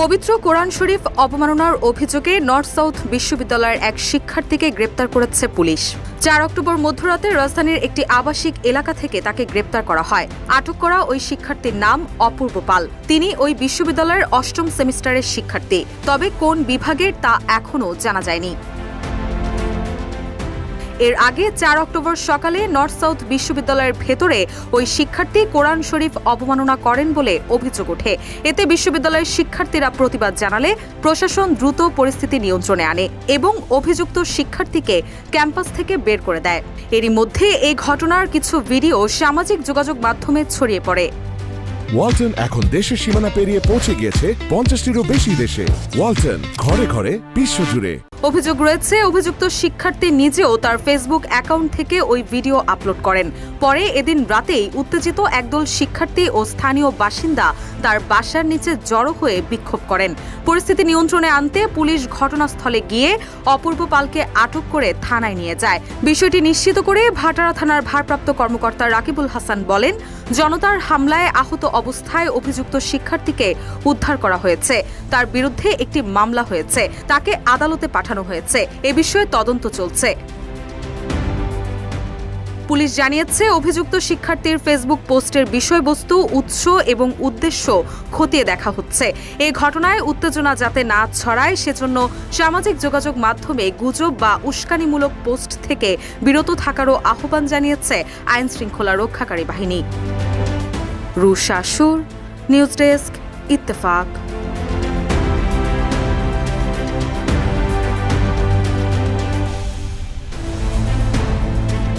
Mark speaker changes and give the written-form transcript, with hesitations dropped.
Speaker 1: পবিত্র কোরআন শরীফ অবমাননার অভিযোগে নর্থ সাউথ বিশ্ববিদ্যালয়ের এক শিক্ষার্থীকে গ্রেপ্তার করেছে পুলিশ। 4 অক্টোবর মধ্যরাতে রাজধানীর একটি আবাসিক এলাকা থেকে তাকে গ্রেপ্তার করা হয়। আটক করা ওই শিক্ষার্থীর নাম অপূর্ব পাল। তিনি ওই বিশ্ববিদ্যালয়ের 8ম সেমিস্টারের শিক্ষার্থী। তবে কোন বিভাগের তা এখনও জানা যায়নি। এর আগে 4 অক্টোবর সকালে নর্থ সাউথ বিশ্ববিদ্যালয়ের ভেতরে ওই শিক্ষার্থী কোরআন শরীফ অবমাননা করেন বলে অভিযোগ ওঠে। এতে বিশ্ববিদ্যালয়ের শিক্ষার্থীরা প্রতিবাদ জানালে প্রশাসন দ্রুত পরিস্থিতি নিয়ন্ত্রণে আনে এবং অভিযুক্ত শিক্ষার্থীকে ক্যাম্পাস থেকে বের করে দেয়। এরই মধ্যে এই ঘটনার কিছু ভিডিও সামাজিক যোগাযোগ মাধ্যমে ছড়িয়ে পড়ে।
Speaker 2: ওয়ালটন এখন দেশের সীমানা পেরিয়ে পৌঁছে গিয়েছে 50টিরও বেশি দেশে। ওয়ালটন, ঘরে ঘরে বিশ্বজুড়ে।
Speaker 1: অভিযোগ রয়েছে, অভিযুক্ত শিক্ষার্থী নিজেও তার ফেসবুক অ্যাকাউন্ট থেকে ওই ভিডিও আপলোড করেন। পরে এদিন রাতেই উত্তেজিত একদল শিক্ষার্থী ও স্থানীয় বাসিন্দা তার বাসার নিচে জড়ো হয়ে বিক্ষোভ করেন। পরিস্থিতি নিয়ন্ত্রণে আনতে পুলিশ ঘটনাস্থলে গিয়ে অপূর্ব পালকে আটক করে থানায় নিয়ে যায়। বিষয়টি নিশ্চিত করে ভাটারা থানার ভারপ্রাপ্ত কর্মকর্তা রাকিবুল হাসান বলেন, জনতার হামলায় আহত অবস্থায় অভিযুক্ত শিক্ষার্থীকে উদ্ধার করা হয়েছে। তার বিরুদ্ধে একটি মামলা হয়েছে, তাকে আদালতে পাঠানো হয়েছে। এ বিষয়ে তদন্ত চলছে। পুলিশ জানিয়েছে, অভিযুক্ত শিক্ষার্থীর ফেসবুক পোস্টের বিষয়বস্তু, উৎস এবং উদ্দেশ্য খতিয়ে দেখা হচ্ছে। এই ঘটনায় উত্তেজনা যাতে না ছড়ায় সেজন্য সামাজিক যোগাযোগ মাধ্যমে গুজব বা উস্কানিমূলক পোস্ট থেকে বিরত থাকারও আহ্বান জানিয়েছে আইন শৃঙ্খলা রক্ষাকারী বাহিনী। রুশা সুর, নিউজ ডেস্ক, ইত্তেফাক।